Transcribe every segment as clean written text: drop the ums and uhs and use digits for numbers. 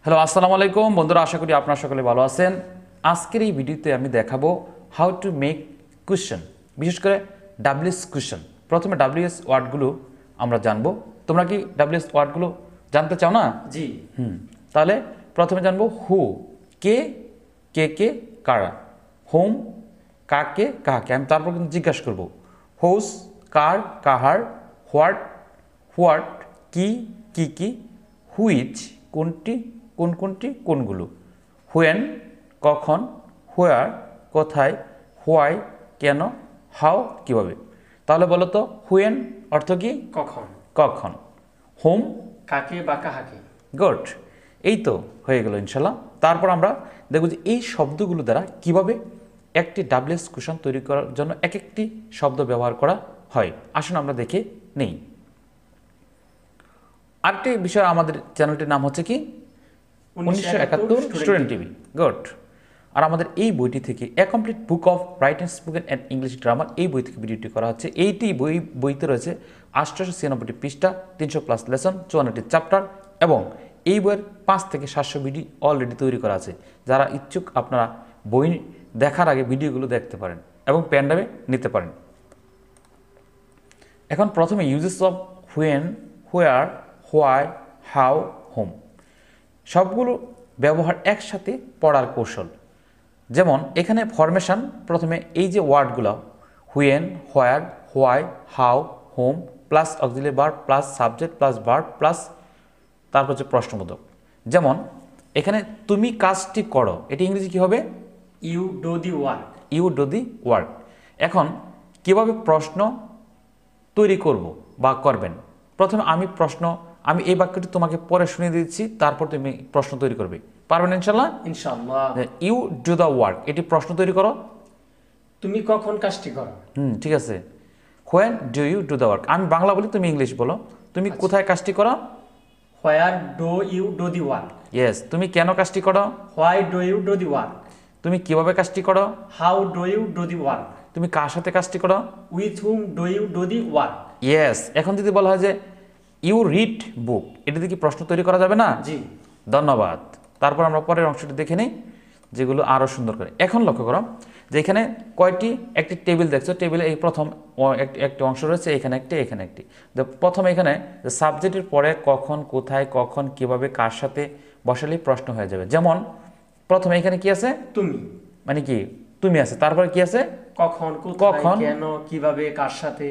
Hello, আসসালামু আলাইকুম বন্ধুরা, আশা করি আপনারা সকলে ভালো আছেন। আজকের এই ভিডিওতে আমি দেখাবো হাউ টু মেক কোয়েশ্চেন, বিশেষ করে ডাব্লিউএস কোয়েশ্চেন। প্রথমে ডাব্লিউএস ওয়ার্ডগুলো আমরা জানবো। তোমরা কি ডাব্লিউএস ওয়ার্ডগুলো জানতে চাও না? জি। তাহলে প্রথমে জানবো হু, কে, কে কারা। হোম, কাকে কাহাকে। আমি তারপর কিন্তু জিজ্ঞাসা করবো হোস, কার কাহার। হোয়াট, হোয়াট কি কি। হুইচ কোনটি কোনটি কোনগুলো। হুয়েন কখন। হোয়ার কোথায়। হোয়াই কেন। হাউ কিভাবে। তাহলে বলো তো হুয়েন অর্থ কি? কখন। কখন। হোম কাকে বা কাহাকে। গুড, এই তো হয়ে গেল ইনশাল্লাহ। তারপর আমরা দেখব যে এই শব্দগুলো দ্বারা কিভাবে একটি ডাব্লিউএস কোয়েশ্চন তৈরি করার জন্য এক একটি শব্দ ব্যবহার করা হয়। আসুন আমরা দেখে নেই। আরেকটি বিষয়, আমাদের চ্যানেলটির নাম হচ্ছে কি 1971 স্টুডেন্ট টিভি। গুড। আর আমাদের এই বইটি থেকে a complete book of writing spoken and English grammar, এই বই থেকে ভিডিওটি করা হচ্ছে। এইটি বইতে রয়েছে 896টি পৃষ্ঠা, 300+ লেসন, 54টি চ্যাপ্টার এবং এই বইয়ের 5 থেকে 700 ভিডিও অলরেডি তৈরি করা আছে। যারা ইচ্ছুক আপনারা বই দেখার আগে ভিডিওগুলো দেখতে পারেন এবং পেনড্রাইভে নিতে পারেন। এখন প্রথমে uses of when, where, why, how, home সবগুলো ব্যবহার একসাথে পড়ার কৌশল। যেমন এখানে ফরমেশন, প্রথমে এই যে ওয়ার্ডগুলো when, where, why, how, whom plus auxiliary verb plus subject plus verb plus তারপর হচ্ছে প্রশ্নবোধক। যেমন এখানে তুমি কাজটি করো, এটি ইংরেজি কী হবে? You do the work. You do the work. এখন কিভাবে প্রশ্ন তৈরি করব বা করবেন? প্রথমে আমি এই বাক্যটি তোমাকে পরে শুনিয়ে দিচ্ছি, তারপর তুমি প্রশ্ন তৈরি করবে। পারবেন ইনশাল্লাহ? ইনশাআল্লাহ। ইউ ডু দ্য ওয়ার্ক, এটি প্রশ্ন তৈরি করো। তুমি কখন কাজটি করো। ঠিক আছে। When do you do the work, আমি বাংলা বলি, তুমি ইংলিশ বলো। তুমি কোথায় কাজটি করো? Where do you do the work. Yes. তুমি কেন কাজটি করো? Why do you do the work. তুমি কিভাবে কাজটি করো? How do you do the work. তুমি কার সাথে কাজটি করো? With whom do you do the work. Yes. এখন যদি বলা হয় যে ইউ রিড বুক, এটাতে কি প্রশ্ন তৈরি করা যাবে না? জি। ধন্যবাদ। তারপর আমরা পরের অংশটি দেখে নিই, যেগুলো আরও সুন্দর করে। এখন লক্ষ্য করো যে এখানে একটি টেবিল দেখছো। টেবিলে এই প্রথম একটি অংশ রয়েছে, এখানে একটি। প্রথম এখানে সাবজেক্টের পরে কখন, কোথায়, কখন, কিভাবে, কার সাথে বসালেই প্রশ্ন হয়ে যাবে। যেমন প্রথমে এখানে কি আছে? তুমি। মানে কি তুমি আছে, তারপরে কি আছে? কখন, কখন, কেন, কিভাবে, কার সাথে।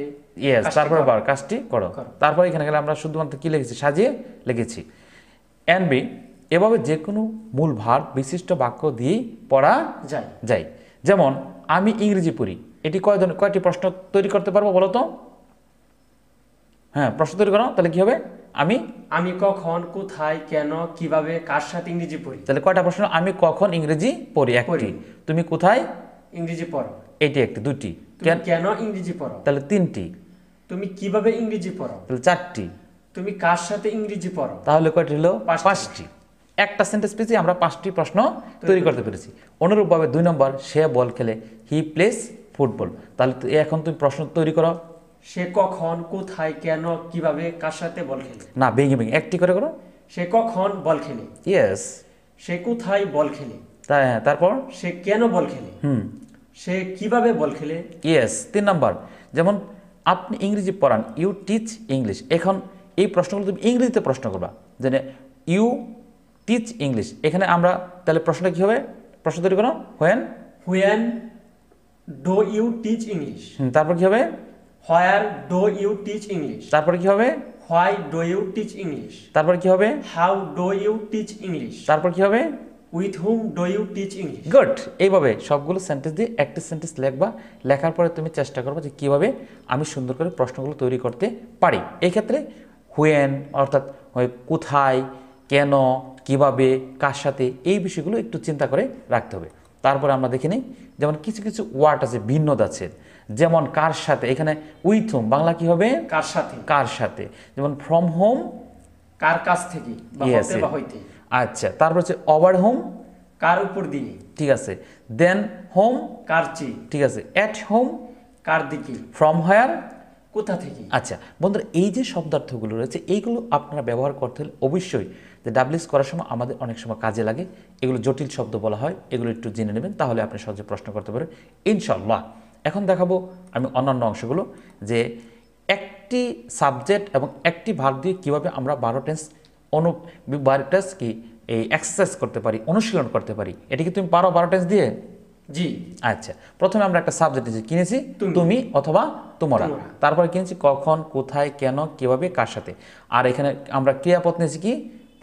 ইয়েস। তারপরে কাজটি করো। তারপর এখানে গেলে আমরা শুধুমাত্র কি লিখেছি? সাজিয়ে লিখেছি। এন বি, এভাবে যে কোনো মূল ভার বিশিষ্ট বাক্য দিয়েই পড়া যায়। যেমন আমি ইংরেজি পড়ি, এটি কয়টি প্রশ্ন তৈরি করতে পারবো বলো তো? হ্যাঁ, প্রশ্ন তৈরি করো। তাহলে কি হবে? আমি কখন, কোথায়, কেন, কিভাবে, কার সাথে ইংরেজি পড়ি। তাহলে কয়টা প্রশ্ন? আমি কখন ইংরেজি পড়ি, একটি। তুমি কোথায় ইংরেজি পড়ো, এটি একটি। দুটি। কেন ইংরেজি পড়ো, তাহলে তিনটি। তুমি কিভাবে ইংরেজি পড়ো, তাহলে চারটি। তুমি কার সাথে ইংরেজি পড়ো, তাহলে কয়টি হলো? পাঁচটি। একটা সেন্টেন্স পেয়েছি আমরা 5টি প্রশ্ন তৈরি করতে পেরেছি। অনুরূপভাবে 2 নম্বর, সে বল খেলে, হি প্লেস ফুটবল। তাহলে এখন তুমি প্রশ্ন তৈরি করো। সে কখন, কোথায়, কেন, কিভাবে, কার সাথে বল খেলে। না, ভেঙে একটি করে করো। সে কখন বল খেলে। ইয়েস। সে কোথায় বল খেলে। তারপর সে কেন বল খেলে। সে কিভাবে বল খেলে। ইয়েস। 3 নম্বর, যেমন আপনি ইংরেজি পড়ান, ইউ টিচ ইংলিশ। এখন এই প্রশ্নগুলো তুমি ইংরেজিতে প্রশ্ন করবা, যে ইউ টিচ ইংলিশ। এখানে আমরা তাহলে প্রশ্নটা কি হবে? প্রশ্ন তৈরি করো। When do you teach English. তারপর কি হবে? Where do you teach English. তারপর কি হবে? Why do you teach English. তারপর কি হবে? How do you teach English. তারপর কি হবে? With whom do you teach English. Good. এইভাবে সবগুলো সেন্টেন্স দিয়ে একটি সেন্টেন্স লিখবা। লেখার পরে তুমি চেষ্টা করবে যে কীভাবে আমি সুন্দর করে প্রশ্নগুলো তৈরি করতে পারি। এই ক্ষেত্রে হুয়েন অর্থাৎ কোথায়, কেন, কিভাবে, কার সাথে, এই বিষয়গুলো একটু চিন্তা করে রাখতে হবে। তারপরে আমরা দেখে নিই, যেমন কিছু কিছু ওয়ার্ড আছে ভিন্নতা আছে। যেমন কার সাথে, এখানে উইথ হোম, বাংলা কি হবে? কার সাথে। কার সাথে। যেমন ফ্রম হোম, কার কাছ থেকে বা হতে বা হইতে। আচ্ছা। তারপর হচ্ছে ওভার হোম, কার উপর দিয়ে। ঠিক আছে। দেন হোম, কার চেয়ে। ঠিক আছে। এট হোম, কার দিকে। ফ্রম হোয়ার, কোথা থেকে। আচ্ছা বন্ধুরা, এই যে শব্দার্থগুলো রয়েছে এইগুলো আপনারা ব্যবহার করতে হলে অবশ্যই যে ডাব্লিউএস করার সময় আমাদের অনেক সময় কাজে লাগে, এগুলো জটিল শব্দ বলা হয়, এগুলো একটু জেনে নেবেন, তাহলে আপনি সহজে প্রশ্ন করতে পারেন ইনশাল্লাহ। এখন দেখাবো আমি অন্যান্য অংশগুলো, যে একটি সাবজেক্ট এবং একটি ভার্ব দিয়ে কীভাবে আমরা 12 টেন্স 12 টেন্স কি এই এক্সারসাইজ করতে পারি, অনুশীলন করতে পারি। এটা কি তুমি পারো 12 টেন্স দিয়ে? জি। আচ্ছা, প্রথমে আমরা একটা সাবজেক্ট কিনেছি তুমি অথবা তোমরা, তারপরে কিনেছি কখন, কোথায়, কেন, কিভাবে, কার সাথে। আর এখানে আমরা ক্রিয়াপদ নিয়েছি কি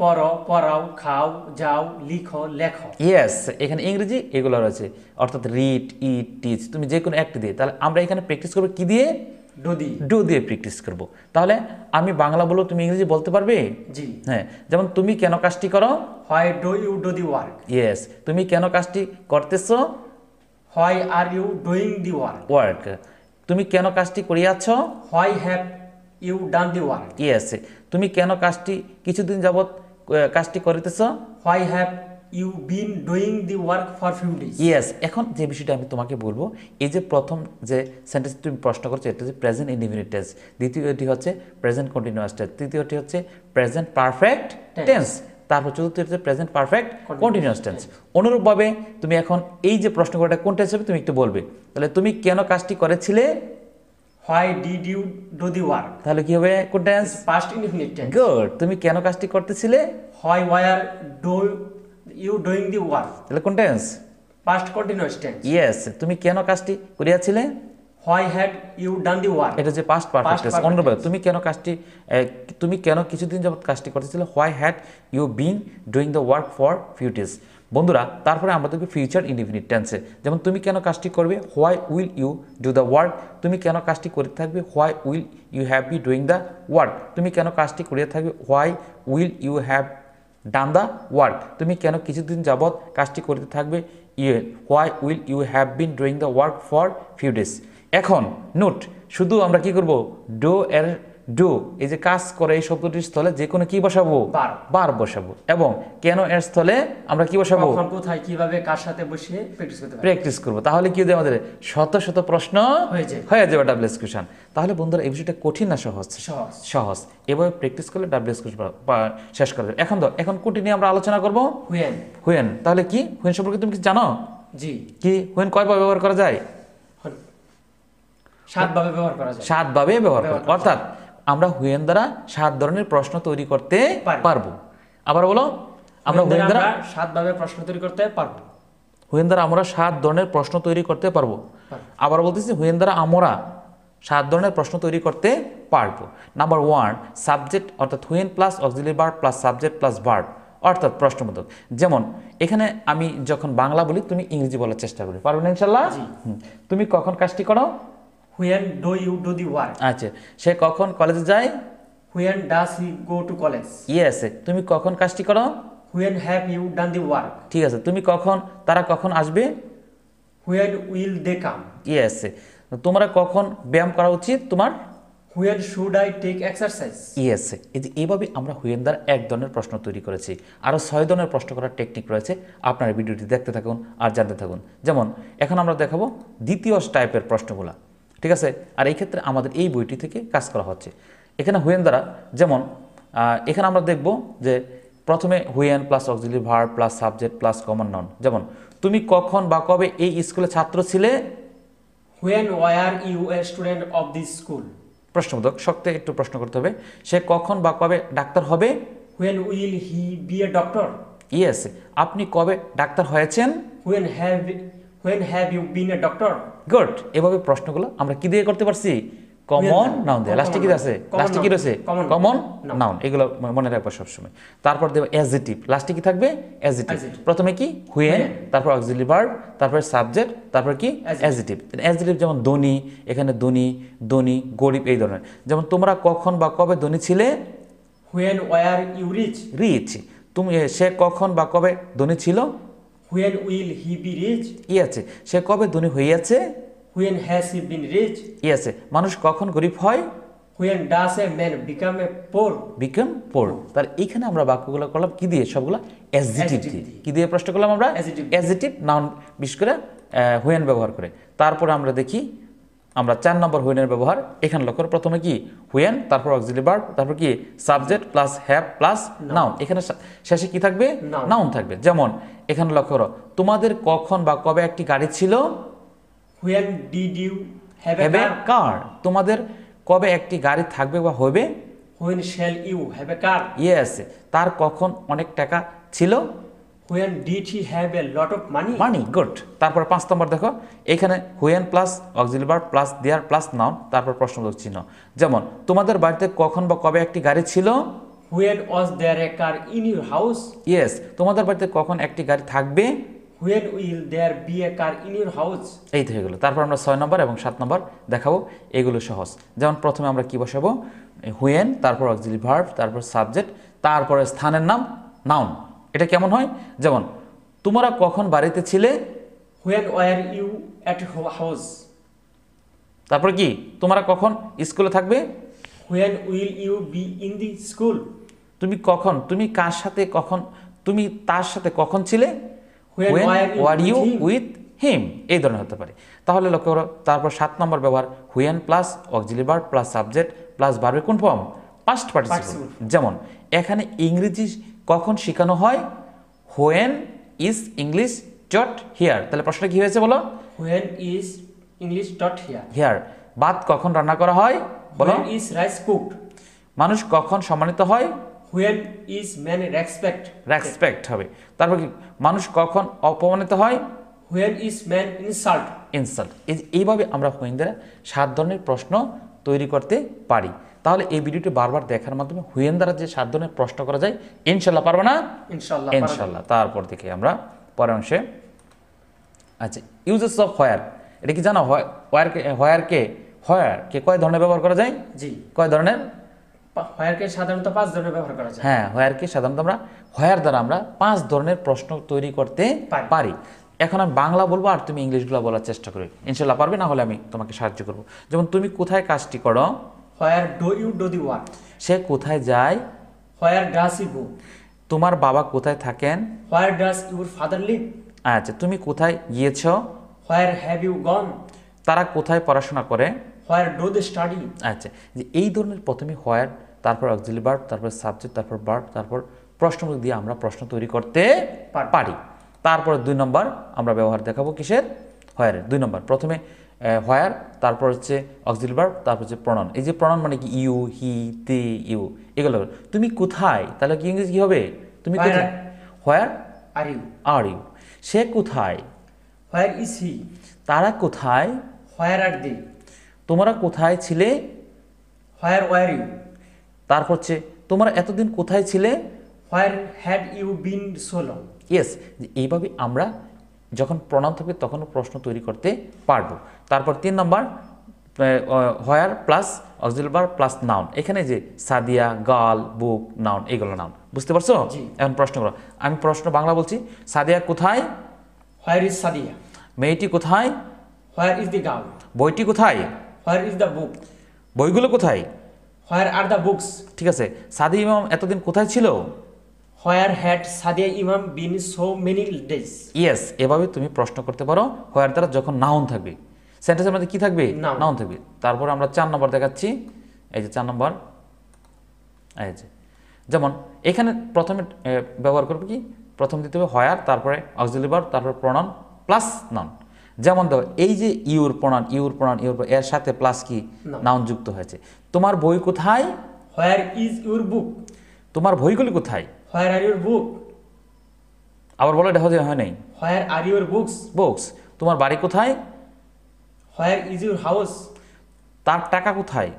পড়ো, পড়াও, খাও, যাও, লিখো, লেখো। ইয়েস, এখানে ইংরেজি এগুলো রয়েছে, অর্থাৎ রিড, ইট, টিচ, তুমি যে কোনো একটি দিয়ে। তাহলে আমরা এখানে প্র্যাকটিস করবো কি দিয়ে? ডু দিয়ে প্র্যাকটিস করব। তাহলে আমি বাংলা বলবো, তুমি ইংরেজি বলতে পারবে? জি। হ্যাঁ, যেমন তুমি কেন কাজটি করো? Why do you do the work. Yes, তুমি কেন কাজটি করতেছো? Why are you doing the work. তুমি কেন কাজটি করিয়াছ? Why have you done the work. Yes, তুমি কেন কাজটি কিছুদিন যাবত কাজটি করিতেছ? Why have you been doing the work for few days. ইয়েস, এখন যে বিষয়টা আমি তোমাকে বলবো, এই যে প্রথম যে সেন্টেন্স তুমি প্রশ্ন করছো, এটা হচ্ছে প্রেজেন্ট ইনডিফিনিট টেন্স, দ্বিতীয়টি হচ্ছে প্রেজেন্ট কন্টিনিউয়াস টেন্স, তৃতীয়টি হচ্ছে প্রেজেন্ট পারফেক্ট টেন্স, তারপর চতুর্থ হচ্ছে প্রেজেন্ট পারফেক্ট কন্টিনিউয়াস টেন্স। অনুরূপভাবে তুমি এখন এই যে প্রশ্ন করাটা কোন টেন্স হবে তুমি একটু বলবে। তাহলে তুমি কেন কাজটি করেছিলে? Why did you do the work. তাহলে কি হবে কোন tense? Past indefinite tense. Good, তুমি কেন কাজটি করতেছিলে? Why were do you doing the work. তাহলে কোন tense? Past continuous tense. Yes, তুমি কেন কাজটি করিয়াছিলে? Why had you done the work. এটা যে পাস্ট পারফেক্ট টেন্স। অনুরূপভাবে তুমি কেন কিছুদিন যাবত কাজটি করতেছিলে? Why had you been doing the work for few days. বন্ধুরা, তারপরে আমরা দেখব ফিউচার ইনডিফিনিট টেন্সে, যেমন তুমি কেন কাজটি করবে? Why will you do the work. তুমি কেন কাজটি করতে থাকবে? Why will you have be doing the work. তুমি কেন কাজটি করিয়া থাকবে? Why will you have done the work. তুমি কেন কিছুদিন যাবত কাজটি করতে থাকবে? Why will you have been doing the work for few days. এখন নোট, শুধু আমরা কি করব? ডু এর ডু, এই যে কাজ করে এই শব্দটির স্থলে যে কোনো কি বসাবো? বার বসাবো। এবং কেন এর স্থলে আমরা কি বসাবো? কখন, কোথায়, কিভাবে, কার সাথে বসে প্র্যাকটিস করবো। তাহলে কি হবে? আমাদের শত শত প্রশ্ন হয়ে যাবে ডাব্লিউএস কোশ্চেন। তাহলে বন্ধুরা, এই বিষয়টা কঠিন না সহজ? সহজ। এভাবে প্র্যাকটিস করলে ডাব্লিউএস কোশ্চেন শেষ করা যাবে। এখন কোনটি নিয়ে আমরা আলোচনা করবো? হুয়েন। তাহলে কি হুয়েন সম্পর্কে তুমি কি জানো? জি। কি হুয়েন কয়ভাবে ব্যবহার করা যায়? 7 ভাবে ব্যবহার করা যায়। 7 ভাবে ব্যবহার করা, অর্থাৎ আমরা হুয়েন দ্বারা 7 ধরনের প্রশ্ন তৈরি করতে পারবো। আবার বলো, আমরা হুয়েন দ্বারা 7 ভাবে প্রশ্ন তৈরি করতে পারবো। হুয়েন দ্বারা আমরা 7 ধরনের প্রশ্ন তৈরি করতে পারবো। আবার বলতেছি, হুয়েন দ্বারা আমরা 7 ধরনের প্রশ্ন তৈরি করতে পারবো। নাম্বার 1, সাবজেক্ট, অর্থাৎ when plus auxiliary verb plus subject plus verb, অর্থাৎ প্রশ্নবোধক। যেমন এখানে আমি যখন বাংলা বলি, তুমি ইংরেজি বলার চেষ্টা করবে, পারবে না ইনশাআল্লাহ? তুমি কখন কাজটি করো? When do you do the work? আচ্ছা, সে কখন কলেজে যায়? When does he go to college? Yes, তুমি কখন কাজটি করো? When have you done the work? ঠিক আছে, তারা কখন আসবে? When will they come? Yes, তোমরা কখন ব্যায়াম করা উচিত তোমার? When should I take exercise? Yes, এইভাবে আমরা হুয়েন দ্বারা 1 ধরনের প্রশ্ন তৈরি করেছি। আরও 6 ধরনের প্রশ্ন করার টেকনিক রয়েছে। আপনারা ভিডিওটি দেখতে থাকুন আর জানতে থাকুন। যেমন এখন আমরা দেখাবো দ্বিতীয় টাইপের প্রশ্নগুলো, ঠিক আছে? আর এই ক্ষেত্রে আমাদের এই বইটি থেকে কাজ করা হচ্ছে। এখানে হুয়েন দ্বারা, যেমন এখানে আমরা দেখব যে প্রথমে when plus auxiliary verb plus subject plus common noun. যেমন তুমি কখন বা কবে এই স্কুলে ছাত্র ছিলে? When were you a student of this school? প্রশ্নবোধক, শক্ত একটু প্রশ্ন করতে হবে। সে কখন বা কবে ডাক্তার হবে? When will he be a doctor? Yes, আপনি কবে ডাক্তার হয়েছেন? When have you been a doctor? Good. এভাবে প্রশ্নগুলো আমরা কি দিয়ে করতে পারছি? কমন নাউন দিয়ে। লাস্টে কি আছে? লাস্টে কি রয়েছে? Common noun. এগুলো মনে রাখবা সবসময়। তারপর দেব অ্যাডজেক্টিভ। লাস্টে কি থাকবে? অ্যাডজেক্টিভ। প্রথমে কি? হুয়েন, তারপর অক্সিলারি ভার্ব, তারপর সাবজেক্ট, তারপর কি? অ্যাডজেক্টিভ। অ্যাডজেক্টিভ যেমন ধনী, এখানে ধনী, গরিব, এই ধরনের। যেমন তোমরা কখন বা কবে ধনী ছিলে? When were you rich? Rich. সে কখন বা কবে ধনী ছিল? When will he be rich? ইয়েছে, সে কবে ধনী হইয়াছে? When has he been rich? ইয়েছে, মানুষ কখন গরিব হয়? When does a man become a poor? Become poor। তাহলে এখানে আমরা বাক্যগুলো করলাম কি দিয়ে? সবগুলো অ্যাডজেক্টিভ দিয়ে। কি দিয়ে প্রশ্ন করলাম আমরা? অ্যাডজেক্টিভ, নাউন, বিশেষ করে হুয়েন ব্যবহার করে। তারপরে আমরা দেখি আমরা 4 নম্বর হুয়েনের ব্যবহার এখানে লক্ষ্য করো। প্রথমে কি হুয়েন, তারপর অক্সিলারি ভার্ব, তারপর কি subject plus have plus noun. এখানে শেষে কি থাকবে? নাউন থাকবে। যেমন এখানে লক্ষ্য করো, তোমাদের কখন বা কবে একটি গাড়ি ছিল? When did you have a have a car? কার। তোমাদের কবে একটি গাড়ি থাকবে বা হবে? When shall you have a car? Yes. তার কখন অনেক টাকা ছিল? When did he have a lot of money? Money. Good. তারপর 5 নম্বর দেখো, এখানে when plus auxiliary verb plus there plus noun, তারপর প্রশ্নবোধক চিহ্ন। যেমন তোমাদের বাড়িতে কখন বা কবে একটি গাড়ি ছিল? When was there a car in your house? Yes. তোমাদের বাড়িতে কখন একটি গাড়ি থাকবে? When will there be a car in your house? এই তো হয়ে গেলো। তারপর আমরা 6 নম্বর এবং 7 নম্বর দেখাবো, এগুলো সহজ। যেমন প্রথমে আমরা কি বসাবো? হুয়েন, তারপর অক্সিলারি ভার্ব, তারপর সাবজেক্ট, তারপরে স্থানের নাম নাউন। এটা কেমন হয়? যেমন তোমরা কখন বাড়িতে ছিলে? When were you at house? তারপর কি তোমরা কখন স্কুলে থাকবে? When will you be in the school? তুমি কখন, তুমি কার সাথে কখন, তুমি তার সাথে কখন ছিলে? When were you with him? With him. এই ধরনের হতে পারে। তাহলে লক্ষ্য করো, তারপর 7 নম্বর ব্যবহার when plus auxiliary verb plus subject plus ভার্বের কোন ফর্ম? Past participle. যেমন এখানে ইংরেজি কখন শেখানো হয়? When is English taught here. তাহলে প্রশ্নটা কি হয়েছে বলো? When is English taught here? Here. ভাত কখন রান্না করা হয় বলো? When is rice cooked? মানুষ কখন সম্মানিত হয়? When is man respect? Respect হবে। তারপর কি মানুষ কখন অপমানিত হয়? When is man insult? Insult. এইভাবে আমরা হুয়েন দ্বারা 7 ধরনের প্রশ্ন তৈরি করতে পারি। তাহলে এই ভিডিওটি বারবার দেখার মাধ্যমে হুয়েন দ্বারা যে 7 ধরনের প্রশ্ন করা যায়, ইনশাল্লাহ পারবে না? Inshallah. ইনশাল্লাহ। তারপর দেখে আমরা পরের অংশে। আচ্ছা, ইউজেস অফ হোয়ার, এটা কি জানো? হোয়ারকে কয় ধরনের ব্যবহার করা যায়? জি। কয় ধরনের? হোয়ারকে সাধারণত 5 ধরনের ব্যবহার করা যায়। হ্যাঁ, হোয়ারকে সাধারণত আমরা হোয়ার দ্বারা আমরা 5 ধরনের প্রশ্ন তৈরি করতে পারি। এখন আমি বাংলা বলবো আর তুমি ইংলিশগুলো বলার চেষ্টা করবে, ইনশাল্লাহ পারবে। না হলে আমি তোমাকে সাহায্য করবো। যেমন তুমি কোথায় কাজটি করো? Where do you do the work? সে কোথায় যায়? Where does he go? তোমার বাবা কোথায় থাকেন? Where does your father live? আচ্ছা, তুমি কোথায় গিয়েছো? Where have you gone? তারা কোথায় পড়াশোনা করে? Where do they study? আচ্ছা, যে এই ধরনের প্রথমে হোয়ার, তারপর অক্সিলারি ভার্ব, তারপর সাবজেক্ট, তারপর ভার্ব, তারপর প্রশ্ন দিয়ে আমরা প্রশ্ন তৈরি করতে পারি। তারপর 2 নম্বর আমরা ব্যবহার দেখাবো কিসের? হোয়ারের। 2 নম্বর প্রথমে হোয়ার, তারপর হচ্ছে অক্সিলারি ভার্ব, তারপর হচ্ছে প্রনাউন। এই যে প্রনাউন মানে কি? ইউ, হি, দে, ইউ, এগুলো। তুমি কোথায়, তাহলে কি ইংরেজি কি হবে? তুমি কোথায়? Where Are you? Are you. সে কোথায়? Where is he? তারা কোথায়? Where are they? তোমরা কোথায় ছিলে? Where were you? তারপর হচ্ছে তোমরা এতদিন কোথায় ছিলে? Where had you been so long? Yes. এইভাবে আমরা যখন প্রনাউন থাকবে তখন প্রশ্ন তৈরি করতে পারবো। তারপর 3 নম্বর where plus auxiliary verb plus noun. এখানে যে সাদিয়া, গার্ল, বুক, নাউন, এগুলো নাউন। বুঝতে পারছো? এখন প্রশ্ন করো। আমি প্রশ্ন বাংলা বলছি। সাদিয়া কোথায়? Where is Sadia? মেয়েটি কোথায়? Where is the girl? বইটি কোথায়? Where is the book? বইগুলো কোথায়? Where are the books? ঠিক আছে। সাদিয়া ইমাম এতদিন কোথায় ছিল? Where had Sadia Imam been so many days? Yes. এভাবে তুমি প্রশ্ন করতে পারো হোয়ার দ্বারা যখন নাউন থাকবে। সেন্টেন্সের মধ্যে কি থাকবে? নাউন থাকবে। তারপর আমরা 4 নম্বর দেখাচ্ছি। এই যে 4 নম্বর, এই যে যেমন এখানে প্রথমে ব্যবহার করবে কি? প্রথম দিতে হবে হোয়ার, তারপরে অক্সিলারি ভার্ব, তারপর প্রনাউন প্লাস নাউন। যেমন দেখো, এই যে ইউর প্রনাউন, এর সাথে প্লাস কি? নাউন যুক্ত হয়েছে। তোমার বই কোথায়? Where is your book? তোমার বইগুলি কোথায়? Where are your book? আবার বলো, এটা হয় নাই। Where are your books? Books. তোমার বাড়ি কোথায়? Where is your house? তার টাকা কোথায়?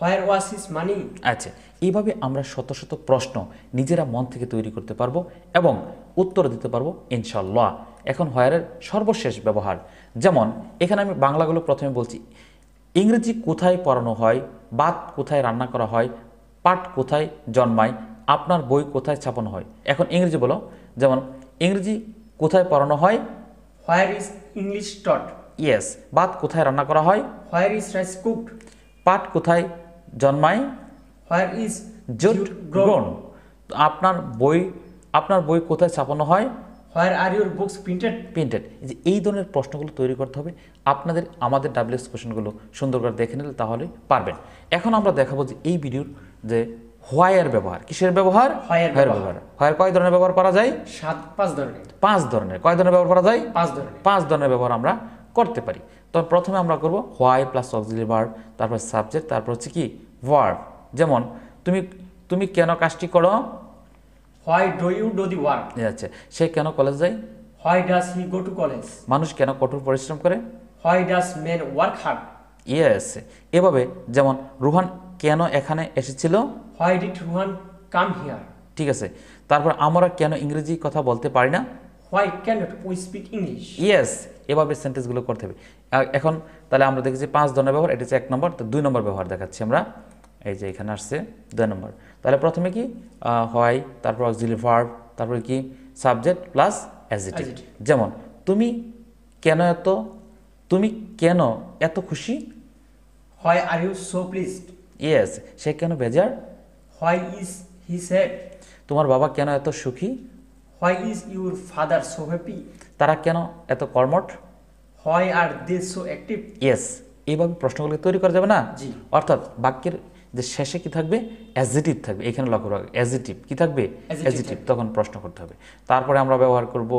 Where was his money? আচ্ছা, এইভাবে আমরা শত শত প্রশ্ন নিজেরা মন থেকে তৈরি করতে পারবো এবং উত্তর দিতে পারবো ইনশাল্লাহ। এখন হোয়ারের সর্বশেষ ব্যবহার। যেমন এখানে আমি বাংলাগুলো প্রথমে বলছি। ইংরেজি কোথায় পড়ানো হয়? ভাত কোথায় রান্না করা হয়? পাট কোথায় জন্মায়? আপনার বই কোথায় ছাপানো হয়? এখন ইংরেজি বলো। যেমন ইংরেজি কোথায় পড়ানো হয়? Where is English taught? Yes. ভাত কোথায় রান্না করা হয়? Where is rice cooked? পাট কোথায় জন্মায়? Where is jute grown? Grown. আপনার বই কোথায় ছাপানো হয়? Where are your books printed? Printed. যে এই ধরনের প্রশ্নগুলো তৈরি করতে হবে আপনাদের। আমাদের ডাব্লিউএস কোশ্চেনগুলো সুন্দর করে দেখে নিলে তাহলে পারবেন। এখন আমরা দেখাবো যে এই ভিডিওর যে হোয়াইয়ের ব্যবহার, কিসের ব্যবহার, হোয়াইয়ের ব্যবহার। হোয়াইয়ের কয় ধরনের ব্যবহার করা যায়, 5 ধরনের। 5 ধরনের। কয় ধরনের ব্যবহার করা যায়, 5 ধরনের। 5 ধরনের ব্যবহার আমরা করতে পারি। তো প্রথমে আমরা করব হোয়াই প্লাস অক্সিলারি ভার্ব, তারপর সাবজেক্ট, তারপর হচ্ছে কি ভার্ব। যেমন তুমি কেন কাজটি করো, Why do you do the work? আচ্ছা, সে কেন কলেজ যায়, Why does he go to college? মানুষ কেন কঠোর পরিশ্রম করে, Why does man work hard? Yes. এভাবে যেমন রুহান কেন এখানে এসেছিল, Why did Rohan come here? ঠিক আছে। তারপর আমরা কেন ইংরেজি কথা বলতে পারি না, Why cannot we speak English? Yes. এভাবে সেন্টেন্সগুলো করতে হবে। এখন তাহলে আমরা দেখেছি 5 ধরনের ব্যবহার, এটা হচ্ছে 1 নম্বর। তো 2 নম্বর ব্যবহার দেখাচ্ছি আমরা, এই যে এখানে আসছে 2 নম্বর। তাহলে প্রথমে কি হয়, তারপর অক্সিলারি ভার্ব, তারপরে কি সাবজেক্ট প্লাস অ্যাডজেক্টিভ। যেমন তুমি কেন এত খুশি, Why are you so pleased? Yes. সে কেন বেজার, Why is he sad? তোমার বাবা কেন এত সুখী, Why is your father so happy? তারা কেন এত কর্মঠ, Why are they so active? Yes. এইভাবে প্রশ্নগুলো তৈরি করা যাবে না, জি। অর্থাৎ বাক্যের যে শেষে কি থাকবে, অ্যাডজেক্টিভ থাকবে। এখানে লক্ষ্য রাখবে, অ্যাডজেক্টিভ কি থাকবে, অ্যাডজেক্টিভ। তখন প্রশ্ন করতে হবে। তারপরে আমরা ব্যবহার করব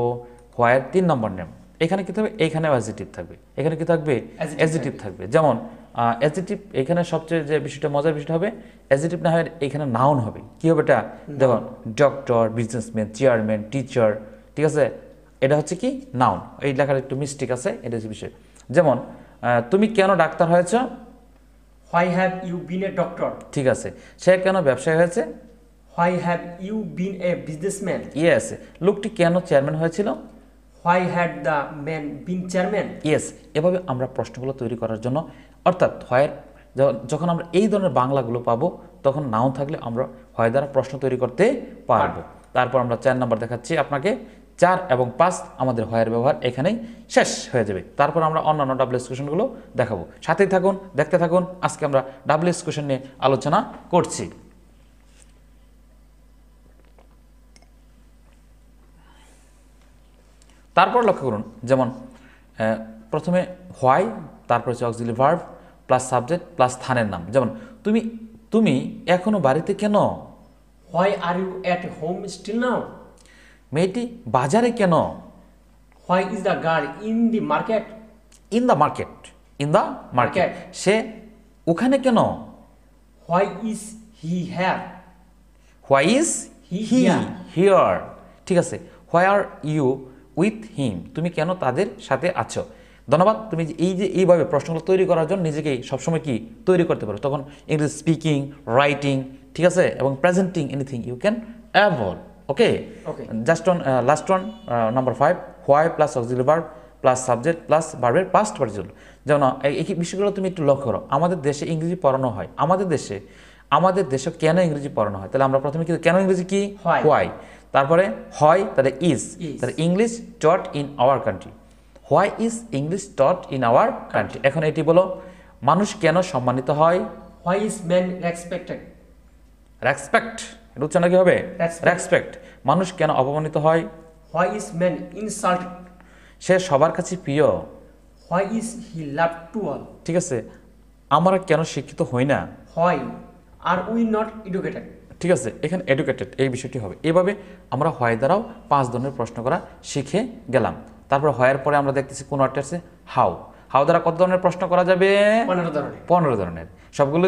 হোয়াইয়ের 3 নম্বর নেম। এখানে কি থাকবে, এখানে অ্যাডজেক্টিভ থাকবে, এখানে কি থাকবে, অ্যাডজেক্টিভ থাকবে। যেমন অ্যাডজেক্টিভ, এখানে সবচেয়ে যে বিষয়টা মজার বিষয়টা হবে, অ্যাডজেক্টিভ না হয় এখানে নাউন হবে। কি হবে এটা, দেখুন ডক্টর, বিজনেসম্যান, চেয়ারম্যান, টিচার, ঠিক আছে। এটা হচ্ছে কি নাউন। এই লেখার একটু মিস্টেক আছে, এটা হচ্ছে বিষয়। যেমন তুমি কেন ডাক্তার হয়েছ, Why have you been a doctor? ঠিক আছে। সে কেন ব্যবসায়ী হয়েছে, Why have you been a businessman? Yes. লোকটি কেন চেয়ারম্যান হয়েছিল, Why had the man been chairman? Yes. এভাবে আমরা প্রশ্নগুলো তৈরি করার জন্য, অর্থাৎ হোয়াইয়ের যখন আমরা এই ধরনের বাংলাগুলো পাবো, তখন নাউন থাকলে আমরা হয় দ্বারা প্রশ্ন তৈরি করতে পারবো। তারপর আমরা 4 নম্বর দেখাচ্ছি আপনাকে। 4 এবং 5 আমাদের হোয়াইয়ের ব্যবহার এখানেই শেষ হয়ে যাবে। তারপর আমরা অন্যান্য ডাব্লিউএস কোশ্চেনগুলো দেখাবো। সাথেই থাকুন, দেখতে থাকুন। আজকে আমরা ডাব্লিউএস কোশ্চেন নিয়ে আলোচনা করছি। তারপর লক্ষ্য করুন, যেমন প্রথমে হোয়াই, তারপর হচ্ছে auxiliary verb plus subject plus স্থানের নাম। যেমন তুমি এখনো বাড়িতে কেন, Why are you at home still now? মেয়েটি বাজারে কেন, Why is the girl in the market? In the market, সে ওখানে কেন, Why is he here? Why is He he here. Here, ঠিক আছে। Why are you with him, তুমি কেন তাদের সাথে আছো। ধন্যবাদ। তুমি এইভাবে প্রশ্নগুলো তৈরি করার জন্য নিজেকেই সবসময় কি তৈরি করতে পারো। তখন ইংলিশ স্পিকিং, রাইটিং, ঠিক আছে, এবং presenting anything you can avoid. Okay, just on last one number 5, why plus auxiliary verb plus subject plus ভার্বের পাস্ট পার্টিসিপল। যেমন এই বিষয়গুলো তুমি একটু লক্ষ্য করো। আমাদের দেশে ইংরেজি পড়ানো হয়, আমাদের দেশে কেন ইংরেজি পড়ানো হয়, তাহলে আমরা প্রথমে কি কেন ইংরেজি কি, হোয়াই। তারপরে হয়, তাহলে ইজ, তাহলে English taught in our country. Why is English taught in our country. এখন এটি বলো, মানুষ কেন সম্মানিত হয়, Why is man respected? Respect, এটা উচ্চারণ কি হবে, রেসপেক্ট। মানুষ কেন অপমানিত হয়, Why is man insulted? সে সবার কাছে প্রিয়, Why is he loved to all? ঠিক আছে। আমরা কেন শিক্ষিত হই না, Why are we not educated? ঠিক আছে। এখানে এডুকেটেড এই বিষয়টি হবে। এভাবে আমরা হয় দ্বারাও 5 ধরনের প্রশ্ন করা শিখে গেলাম। তারপর হয়ের পরে আমরা দেখতেছি কোন একটা আছে হাউ দ্বারা কত ধরনের প্রশ্ন করা যাবে, 15 ধরনের। সবগুলো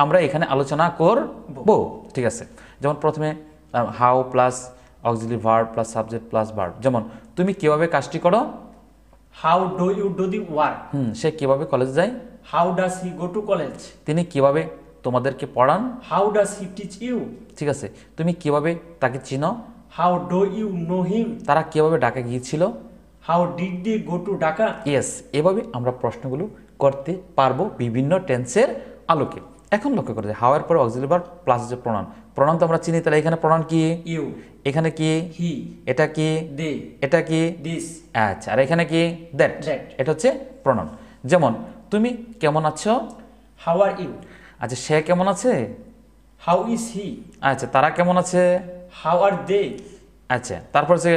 আমরা এখানে আলোচনা করব, ঠিক আছে। যেমন প্রথমে how plus auxiliary verb plus subject plus verb. যেমন তুমি কিভাবে কাজটি করো, How do you do the work? সে কিভাবে কলেজ যায়, How does he go to college? তিনি কিভাবে তোমাদেরকে পড়ান, How does he teach you? ঠিক আছে। তুমি কিভাবে তাকে চিনো, How do you know him? তারা কিভাবে ঢাকা গিয়েছিল, How did they go to Dhaka? Yes. এভাবে আমরা প্রশ্নগুলো করতে পারবো বিভিন্ন টেন্সের আলোকে। এখন লক্ষ্য করে যে হাওয়ার পরে অক্সিলারি ভার্ব প্লাস যে প্রণাম তো আমরা চিনি, তাহলে এখানে প্রণাম কি, You, এখানে কি, he, এটা কি, they, এটা কি, this, আচ্ছা। আর এখানে কি, দ্যাট, এটা হচ্ছে প্রণাম। যেমন তুমি কেমন আছো, how are you? আচ্ছা। সে কেমন আছে, How is he? আচ্ছা। তারা কেমন আছে, How are they? আচ্ছা। তারপর হচ্ছে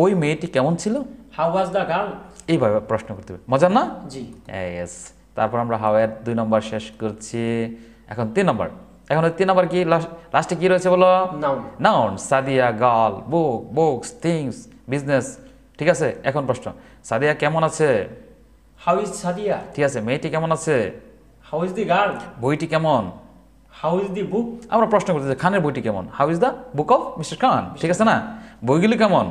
ওই মেয়েটি কেমন ছিল, How was the girl? এইভাবে প্রশ্ন করতে হবে। মজার না? জি। ইয়েস। তারপর আমরা হাউ এর 2 নম্বর শেষ করছি। এখন 3 নম্বর। এখন 3 নম্বর কি লাস্টে কি রয়েছে বলো? Noun. নাউন। সাদিয়া, গার্ল, বুক, বুকস, থিংস, বিজনেস। ঠিক আছে, এখন প্রশ্ন, সাদিয়া কেমন আছে? How is Sadia? ঠিক আছে, মেয়েটি কেমন আছে? How is the girl? বইটি কেমন? How is the book? আমরা প্রশ্ন করতেছি খানের বইটি কেমন? How is the book of mister Khan? ঠিক আছে না? বইগুলি কেমন?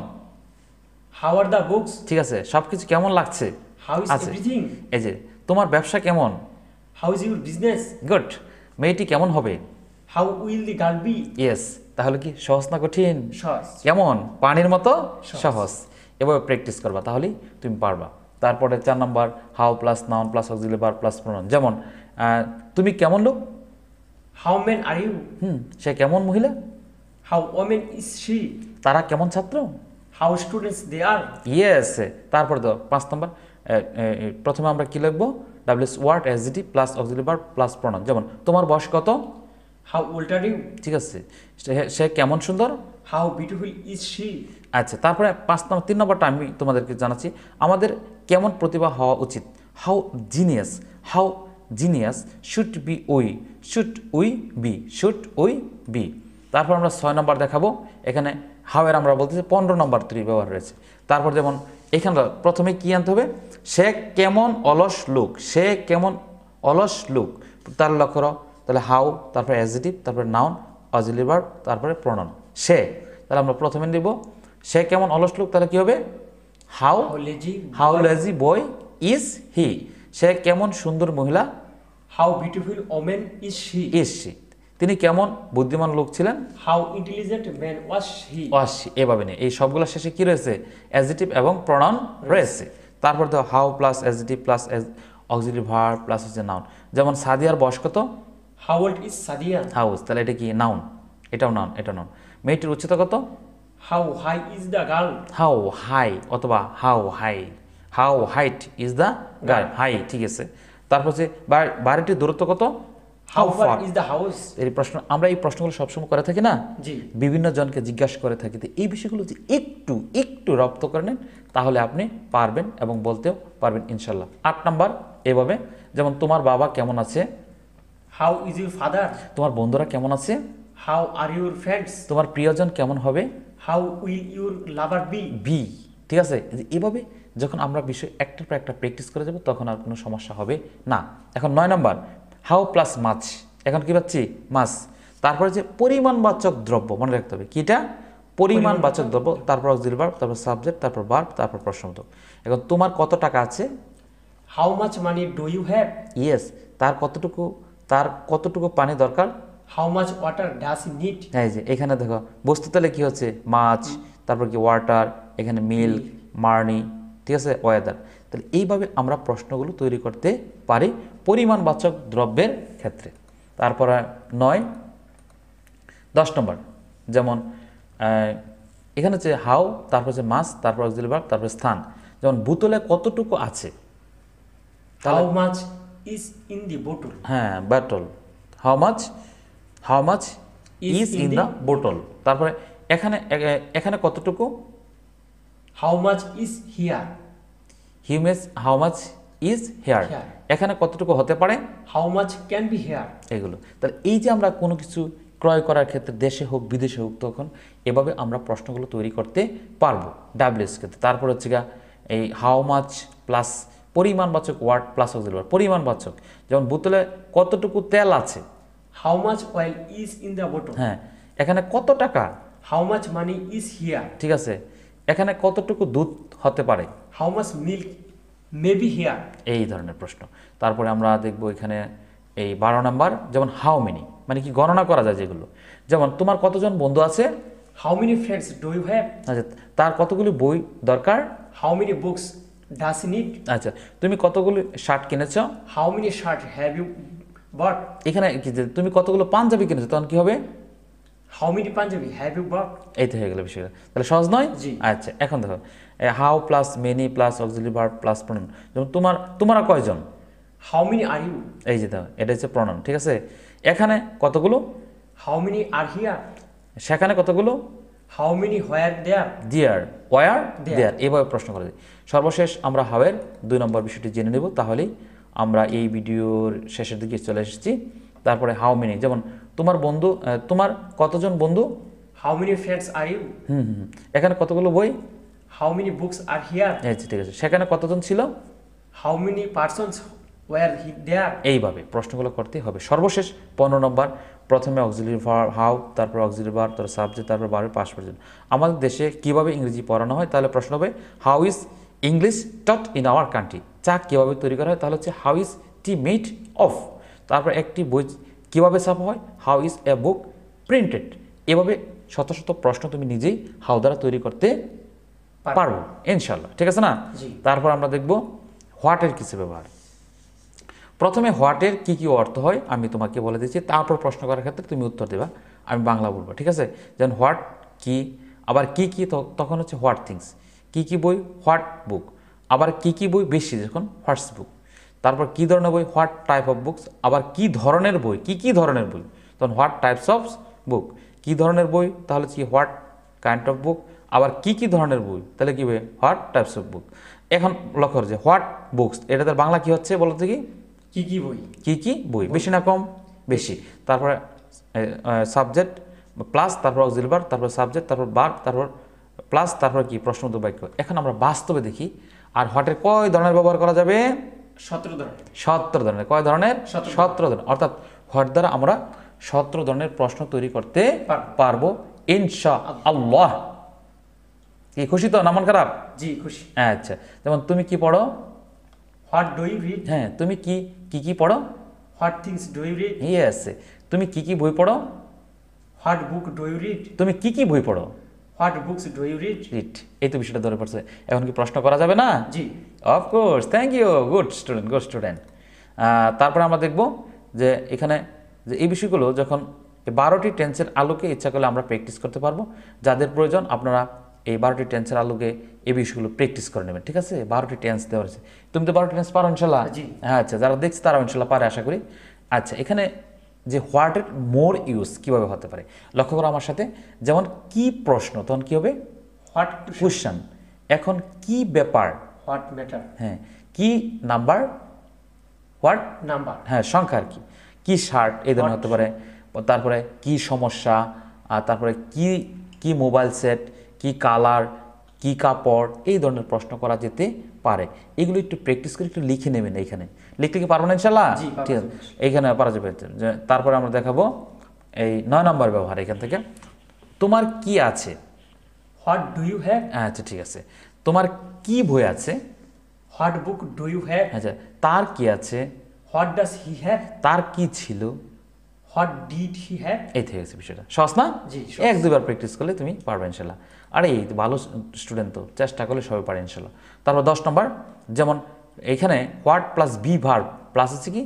How are the books? ঠিক আছে, সবকিছু কেমন লাগছে? How is আছে। everything? এই যে তোমার ব্যবসা কেমন? How is your business? Good. মেয়েটি কেমন হবে? How will the girl be? Yes. তাহলে কি সহজ না কঠিন? সহজ। কেমন? পানির মতো সহজ। সহজ। এভাবে প্র্যাকটিস করবা, তাহলেই তুমি পারবা। তারপরে 4 নম্বর, how plus noun plus auxiliary verb plus pronoun. যেমন তুমি কেমন লোক? How man are you? সে কেমন মহিলা? How woman is she? তারা কেমন ছাত্র? How students they are? Yes. তারপর তো 5 নম্বর, প্রথমে আমরা কি লিখবো? WS word SGT plus auxiliary verb plus pronoun. যেমন তোমার বয়স কত? How old are you? ঠিক আছে, সে কেমন সুন্দর? How beautiful is she? আচ্ছা, তারপরে 3 নম্বরটা আমি তোমাদেরকে জানাচ্ছি, আমাদের কেমন প্রতিভা হওয়া উচিত? How genius should we be. তারপর আমরা 6 নম্বর দেখাবো, এখানে হাউ এর আমরা বলতেছি 15 নম্বর 3 ব্যবহার রয়েছে। তারপর যেমন এখানে প্রথমে কি আনতে হবে? সে কেমন অলস লোক, তার লক্ষ্য করো। তাহলে হাউ, তারপরে অ্যাডজেক্টিভ, তারপরে নাউন, অক্সিলারি ভার্ব, তারপরে প্রোনাউন। সে, তাহলে আমরা প্রথমে নিব সে কেমন অলস লোক, তাহলে কি হবে? How lazy boy is he. সে কেমন সুন্দর মহিলা? How beautiful woman is she? তিনি কেমন বুদ্ধিমান লোক ছিলেন? How intelligent man was he? এভাবে নেই, এই সবগুলো শেষে কি রয়েছে? অ্যাডজেক্টিভ এবং প্রোনাউন রয়েছে। তারপর তো how plus adjective plus auxiliary verb plus হচ্ছে নাউন। যেমন সাদিয়ার বয়স কত? How old is Sadia? House, তাহলে এটা কি? নাউন। এটাও নাউন, এটা নাউন। মেয়েটির উচ্চতা কত? How high is the girl? How high অথবা how height is the girl. High, ঠিক আছে। তারপর হচ্ছে বাড়িটির দূরত্ব কত? How far is the house? এই প্রশ্নগুলো সবসময় করে থাকি না, জি। বিভিন্ন জনকে জিজ্ঞাসা করে থাকি। তো এই বিষয়গুলো যে একটু রপ্ত করে নেন, তাহলে আপনি পারবেন এবং বলতেও পারবেন ইনশাল্লাহ। 8 নম্বর এভাবে, যেমন তোমার বাবা কেমন আছে? How is your father? তোমার বন্ধুরা কেমন আছে? How are your friends? তোমার প্রিয়জন কেমন হবে? How will your lover be? ঠিক আছে। এভাবে যখন আমরা বিষয় একটার পর একটা প্র্যাকটিস করে যাব, তখন আর কোনো সমস্যা হবে না। এখন 9 নম্বর, হাউ প্লাস মাছ। এখন কি পাচ্ছি? মাছ। তারপরে যে পরিমাণবাচক দ্রব্য, মনে রাখতে হবে কিটা? পরিমাণবাচক দ্রব্য, তারপর অক্সিলারি ভার্ব, তারপর সাবজেক্ট, তারপর ভার্ব, তারপর প্রশ্নবোধক। এখন তোমার কত টাকা আছে? How much money do you have? Yes. তার কতটুকু পানি দরকার? How much water does he need? এই যে এখানে দেখো বস্তু তাহলে কি হচ্ছে? মাছ, তারপর কি ওয়াটার, এখানে মিল্ক, মার্নি, ঠিক আছে, ওয়েদার। তাহলে এইভাবে আমরা প্রশ্নগুলো তৈরি করতে পারি পরিমাণবাচক দ্রব্যের ক্ষেত্রে। তারপরে 9, 10 নম্বর, যেমন এখানে হচ্ছে হাউ, তারপর হচ্ছে মাছ, তারপর অক্সিলারি ভার্ব, তারপর স্থান। যেমন বোতলে কতটুকু আছে? How much is in the bottle? হ্যাঁ, bottle. How much is in the বোতল। তারপরে এখানে কতটুকু? How much is here? How much is here. এখানে কতটুকু হতে পারে? How much can be here? এগুলো। তাহলে এই যে আমরা কোনো কিছু ক্রয় করার ক্ষেত্রে দেশে হোক বিদেশে হোক, তখন এভাবে আমরা প্রশ্নগুলো তৈরি করতে পারবো ডাব্লিউএস ক্ষেত্রে। তারপর হচ্ছে এই হাউ মাচ প্লাস পরিমাণবাচক ওয়ার্ড প্লাস অক্সিলারি ভার্ব। পরিমাণবাচক, যেমন বোতলে কতটুকু তেল আছে? How much oil is in the bottle? হ্যাঁ। এখানে কত টাকা? How much money is here? ঠিক আছে। এখানে কতটুকু দুধ হতে পারে? How much milk may be here? এই ধরনের প্রশ্ন। তারপরে আমরা দেখব এখানে এই 12 নম্বর, যেমন হাউ মেনি, মানে কি গণনা করা যায় যেগুলো। যেমন তোমার কতজন বন্ধু আছে? How many friends do you have? আচ্ছা, তার কতগুলি বই দরকার? How many books does he need? আচ্ছা, তুমি কতগুলি শার্ট কিনেছো? How many shirts have you bought? এখানে কি যে তুমি কতগুলো পাঞ্জাবি কিনেছো, তখন কি হবে? How many Punjabi have you bought? এই তো হয়ে গেল বিষয়টা। তাহলে সহজ নয়? জি। আচ্ছা, এখন দেখো how plus many plus auxiliary verb plus pronoun. যেমন তোমরা কয়জন? How many are you? এই যে দাও, এটা হচ্ছে প্রোনাউন, ঠিক আছে। এখানে কতগুলো? How many are here? সেখানে কতগুলো? How many where there there, were, There. There, এভাবে প্রশ্ন করা যায়। সর্বশেষ আমরা হাওয়ের 2 নম্বর বিষয়টি জেনে নেব, তাহলেই আমরা এই ভিডিওর শেষের দিকে চলে এসেছি। তারপরে হাউ মেনি, যেমন তোমার বন্ধু, তোমার কতজন বন্ধু, how many friends are you, এখানে কতগুলো বই, how many books are here, আচ্ছা ঠিক আছে, সেখানে কতজন ছিল, how many persons were there. এইভাবে প্রশ্নগুলো করতে হবে। সর্বশেষ 15 নম্বর, প্রথমে অক্সিলারি ভার্ব হাউ, তারপর অক্সিলারি ভার্ব, তারপর সাবজেক্ট, তারপর ভার্বের পাস্ট প্রেজেন্ট। আমাদের দেশে কিভাবে ইংরেজি পড়ানো হয়, তাহলে প্রশ্ন হবে how is English taught in our country. চা কীভাবে তৈরি করা হয়, তাহলে হচ্ছে how is T made of. তারপর একটি বই কীভাবে ছাপা হয়, how is a book printed. এভাবে শত শত প্রশ্ন তুমি নিজেই হাউ দ্বারা তৈরি করতে পারবো ইনশাল্লাহ, ঠিক আছে না। জি। তারপর আমরা দেখব হোয়াটের কিছু ব্যবহার। প্রথমে হোয়াটের কি কি অর্থ হয় আমি তোমাকে বলে দিচ্ছি, তারপর প্রশ্ন করার ক্ষেত্রে তুমি উত্তর দেবা, আমি বাংলা বলবো, ঠিক আছে। যেমন হোয়াট কি, আবার কি কি তখন হচ্ছে হোয়াট থিংস, কি কি বই হোয়াট বুক, আবার কি কি বই বেশি যখন হোয়াটস বুক। তারপর কি ধরনের বই হোয়াট টাইপ অফ বুকস, আবার কি ধরনের বই, কি ধরনের বই তখন হোয়াট টাইপস অফ বুক। কি ধরনের বই তাহলে কি হোয়াট কাইন্ড অফ বুক, আবার কি ধরনের বই তাহলে কি হবে হোয়াট টাইপস অফ বুক। এখন লক্ষ্য করো যে হোয়াট বুকস, এটা তার বাংলা কি হচ্ছে বলো তো কি, কি বই, কি বই, বেশি না কম, বেশি। তারপরে সাবজেক্ট প্লাস, তারপর অক্সিলারি ভার্ব, তারপর সাবজেক্ট, তারপর ভার্ব, তারপর প্লাস, তারপর কি প্রশ্নবোধক বাক্য। এখন আমরা বাস্তবে দেখি আর হোয়াটের কয় ধরনের ব্যবহার করা যাবে, 17 ধরনের। 17 ধরনের। কয় ধরনের, 17 ধরনের। অর্থাৎ হোয়াট দ্বারা আমরা 17 ধরনের প্রশ্ন তৈরি করতে পারবো ইনশাআল্লাহ। কি খুশি তো না মন খারাপ? জি খুশি। আচ্ছা, যেমন তুমি কি পড়ো, হোয়াট ডু ইউ রিড, হ্যাঁ তুমি কি পড়ো, what things do you read, yes. তুমি কি বই পড়ো, what book do you read, তুমি কি বই পড়ো, what books do you read. Read. এই তো বিষয়টা ধরে পড়ছে। এখন কি প্রশ্ন করা যাবে না? জি of course, thank you, good student. তারপরে আমরা দেখব যে এখানে যে এই বিষয়গুলো যখন 12টি টেন্সের আলোকে ইচ্ছা করলে আমরা প্র্যাকটিস করতে পারবো। যাদের প্রয়োজন আপনারা এই 12টি টেন্সের আলোকে এই বিষয়গুলো প্র্যাকটিস করে নেবেন, ঠিক আছে। 12টি টেন্স দেওয়া হয়েছে, তুমি তো 12টি টেন্স পারো ইনশাল্লাহ। জি। হ্যাঁ আচ্ছা, যারা দেখছে তারা ইনশাল্লাহ পারে আশা করি। আচ্ছা, এখানে যে হোয়াটের মোর ইউজ কীভাবে হতে পারে লক্ষ্য করো আমার সাথে। যেমন কি প্রশ্ন তখন কী হবে হোয়াট কোশ্চেন। এখন কি ব্যাপার, হোয়াট ম্যাটার, হ্যাঁ কি নাম্বার, হোয়াট নাম্বার, হ্যাঁ সংখ্যা আর কি শার্ট এই ধরনের What? হতে পারে। তারপরে কি সমস্যা, আর তারপরে কি মোবাইল সেট, কি কালার, কি কাপড়, এই ধরনের প্রশ্ন করা যেতে পারে। এগুলো একটু প্র্যাকটিস করে একটু লিখে নেবেন। এইখানে লিখতে কি পারবো না ইনশাল্লাহ? জি, পারবো। ঠিক আছে, এইখানে পারা যাবে। তারপরে আমরা দেখাবো এই 9 নম্বর ব্যবহার এখান থেকে, তোমার কি আছে, হোয়াট ডু ইউ হ্যাভ, আচ্ছা ঠিক আছে। তোমার কি বই আছে, what book do you have, আচ্ছা তার কি আছে, হোয়াট ডাজ হি হ্যাভ, তার কি ছিল, হোয়াট ডিড হি হ্যাভ। এই থেকে গেছে বিষয়টা। সহজ না? জি, সহজ। 1-2 বার প্র্যাকটিস করলে তুমি পারবে ইনশাল্লাহ। আর এই তো ভালো স্টুডেন্ট, তো চেষ্টা করলে সবাই পারে ইনশাল্লাহ। তারপর 10 নম্বর, যেমন এখানে what plus be verb plus হচ্ছে কি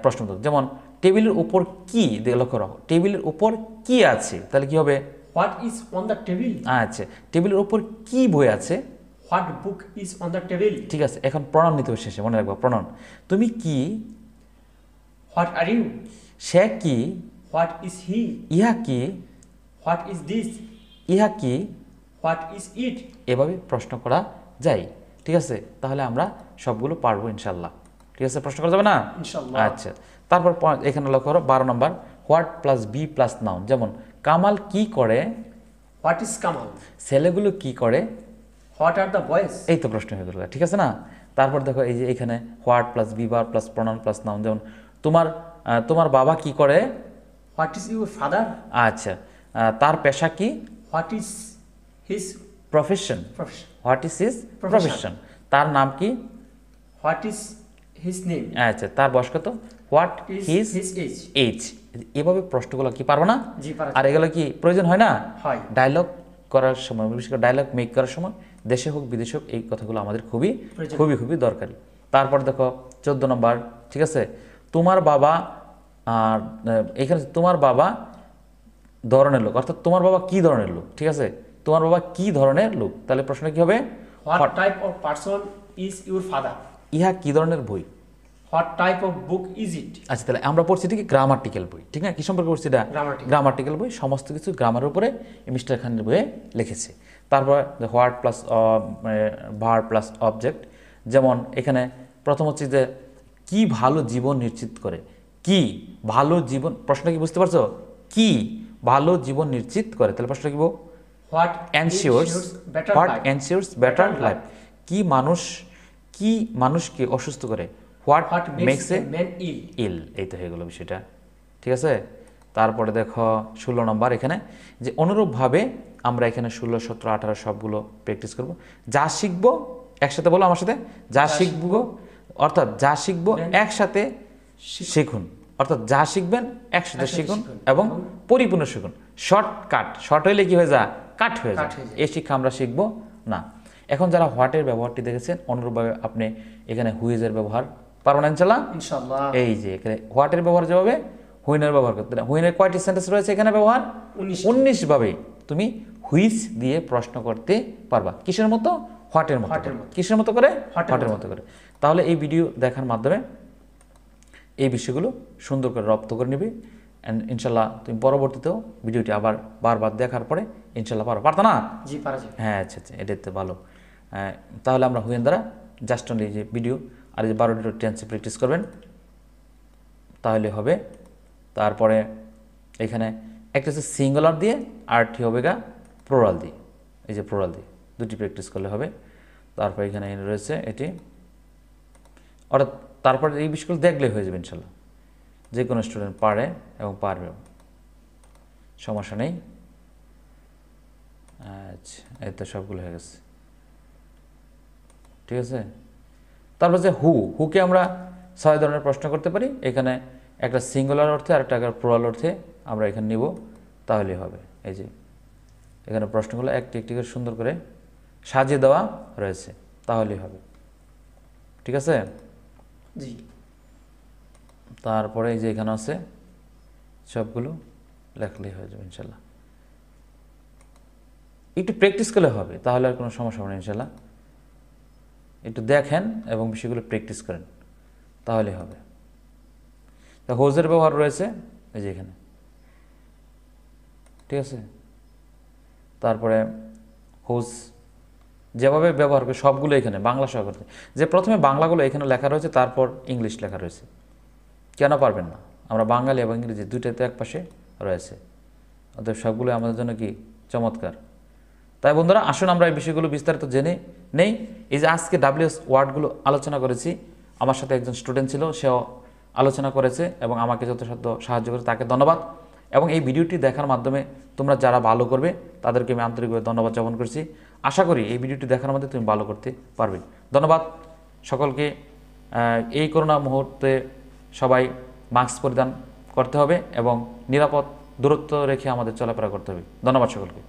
প্রশ্নবোধক। যেমন টেবিলের উপর কি, লক্ষ্য রাখো টেবিলের উপর কি আছে তাহলে কি হবে, what is on the table, আচ্ছা টেবিলের উপর কি বই আছে, what book is on the table. ঠিক আছে। এখন প্রণাম নিতে হবে শেষে, মনে রাখবো প্রণাম। তুমি কি, হোয়াট আর ইউ, সে কি, হোয়াট ইজ হি, ইহা কি, হোয়াট ইজ দিস, ইহা কি, হোয়াট ইজ ইট। এভাবে প্রশ্ন করা যায়, ঠিক আছে। তাহলে আমরা সবগুলো পারবো ইনশাল্লাহ, ঠিক আছে। প্রশ্ন করা যাবে না ইনশাআল্লাহ। আচ্ছা, তারপর এখানে লক্ষ্য করো 12 নম্বর, what plus B plus noun. যেমন কামাল কি করে, হোয়াট ইজ কামাল, ছেলেগুলো কি করে, হোয়াট আর দ্য বয়েজ। এই তো প্রশ্ন হয়ে গেল, ঠিক আছে না। তারপর দেখো এই যে এখানে হোয়াট প্লাস বি বার প্লাস প্রনাউন প্লাস নাউন। যেমন তোমার বাবা কি করে, হোয়াট ইজ ইউর ফাদার, আচ্ছা তার পেশা কি, what is his profession, profession, what is his Profession. Profession. তার নাম কি, হোয়াট ইজ হিজ নেম, আচ্ছা তার বয়স কত, what is his his age. Age. এভাবে প্রশ্নগুলো কি পারবো না? জি পারা আর এগুলো কি প্রয়োজন হয় না হয়। ডায়লগ করার সময়, বিশেষ করে ডায়লগ মেক করার সময়, দেশে হোক বিদেশে হোক, এই কথাগুলো আমাদের খুবই প্রয়োজন। খুবই খুবই দরকারি। তারপর দেখো 14 নম্বর, ঠিক আছে। তোমার বাবা, আর এখানে তোমার বাবা ধরনের লোক, অর্থাৎ তোমার বাবা কি ধরনের লোক, ঠিক আছে। তোমার বাবা কি ধরনের লোক, তাহলে প্রশ্ন কি হবে, what type of person is your father, ইহা কি ধরনের বই, what type of book is it? আচ্ছা, তাহলে আমরা পড়ছি ঠিক গ্রামাটিক্যাল বই, ঠিক না? কি সম্পর্কে পড়ছি এটা? গ্রামাটিক্যাল বই। সমস্ত কিছু গ্রামারের উপরে মিস্টার খানের বইয়ে লিখেছে। তারপর what plus verb plus object. যেমন এখানে প্রথম হচ্ছে যে কি ভালো জীবন নিশ্চিত করে। কি ভালো জীবন, প্রশ্নটা কি বুঝতে পারছো? কি ভালো জীবন নিশ্চিত করে, তাহলে প্রশ্নটা কি? What ensures better life. কি মানুষকে অসুস্থ করে? হোয়াট মেক্স এ ম্যান ইল? এই তো হয়ে গেল বিষয়টা, ঠিক আছে? তারপরে দেখো 16 নম্বর এখানে যে অনুরূপভাবে আমরা এখানে 16, 17, 18 সবগুলো প্র্যাকটিস করব। যা শিখবো একসাথে বলো আমার সাথে, যা শিখবো, অর্থাৎ যা শিখবো একসাথে শিখুন, অর্থাৎ যা শিখবেন একসাথে শিখুন এবং পরিপূর্ণ শিখুন। শর্ট হইলে কি হয়ে যায়? কাট হয়ে যায়। এই শিক্ষা আমরা শিখবো না। এখন যারা হোয়াটের ব্যবহারটি দেখেছেন, অনুরূপভাবে আপনি এখানে হুইজের ব্যবহার পারবেন ইনশাআল্লাহ। এই যে এখানে হোয়াটের ব্যবহার যেভাবে হুইনের ব্যবহার করতে, হুইনের কয়টি সেন্টেন্স রয়েছে এখানে ব্যবহার? 19 ভাবে তুমি হুইজ দিয়ে প্রশ্ন করতে পারবা। কিসের মতো? হোয়াটের মতো। কিসের মতো করে? হোয়াটের মতো করে। তাহলে এই ভিডিও দেখার মাধ্যমে এই বিষয়গুলো সুন্দর করে রপ্ত করে নিবি। অ্যান্ড ইনশাল্লাহ তুমি পরবর্তীতেও ভিডিওটি আবার বারবার দেখার পরে ইনশাল্লাহ পারতো না? জি, পারা যায়। হ্যাঁ, আচ্ছা, এটাই তো ভালো। তাহলে আমরা হুইন দ্বারা জাস্ট অনলি যে ভিডিও আর এই যে 12টি টেন্সে প্র্যাকটিস করবেন, তাহলে হবে। তারপরে এখানে একটা হচ্ছে সিঙ্গুলার দিয়ে, আরটি হবে গা প্লোরাল দিয়ে। এই যে প্লোরাল দিয়ে দুটি প্র্যাকটিস করলে হবে। তারপর এখানে রয়েছে এটি, অর্থাৎ তারপরে এই বিষয়গুলো দেখলেই হয়ে যাবে ইনশাল্লাহ। যে কোনো স্টুডেন্ট পারে এবং পারবেও, সমস্যা নেই। আচ্ছা, এই তো সবগুলো হয়ে গেছে, ঠিক আছে। তারপর যে হুকে আমরা 6 ধরনের প্রশ্ন করতে পারি। এখানে একটা সিঙ্গুলার অর্থে আর একটা প্লুরাল অর্থে আমরা এখানে নিব, তাহলেই হবে। এই যে এখানে প্রশ্নগুলো একটি একটি করে সুন্দর করে সাজিয়ে দেওয়া রয়েছে, তাহলেই হবে, ঠিক আছে। জি। তারপরে এই যে এখানে আছে সবগুলো লেখলেই হয়ে যাবে ইনশাল্লাহ। একটু প্র্যাকটিস করলে হবে, তাহলে আর কোনো সমস্যা হবে না ইনশাল্লাহ। একটু দেখেন এবং বিষয়গুলো প্র্যাকটিস করেন, তাহলে হবে। তা হোজের ব্যবহার রয়েছে এই যে এখানে, ঠিক আছে। তারপরে হোজ যেভাবে ব্যবহার করে সবগুলো এখানে বাংলা সহ করতে, যে প্রথমে বাংলাগুলো এখানে লেখা রয়েছে, তারপর ইংলিশ লেখা রয়েছে। কেন পারবেন না? আমরা বাঙালি এবং ইংরেজি দুইটাতে এক পাশে রয়েছে, অতএব সবগুলো আমাদের জন্য কি চমৎকার। তাই বন্ধুরা, আসুন আমরা এই বিষয়গুলো বিস্তারিত জেনে নেই। এই যে আজকে WS ওয়ার্ডগুলো আলোচনা করেছি, আমার সাথে একজন স্টুডেন্ট ছিল, সেও আলোচনা করেছে এবং আমাকে যথাসাধ্য সাহায্য করে, তাকে ধন্যবাদ। এবং এই ভিডিওটি দেখার মাধ্যমে তোমরা যারা ভালো করবে তাদেরকে আমি আন্তরিকভাবে ধন্যবাদ জ্ঞাপন করছি। আশা করি এই ভিডিওটি দেখার মধ্যে তুমি ভালো করতে পারবে। ধন্যবাদ সকলকে। এই করোনা মুহূর্তে সবাই মাস্ক পরিধান করতে হবে এবং নিরাপদ দূরত্ব রেখে আমাদের চলাফেরা করতে হবে। ধন্যবাদ সকলকে।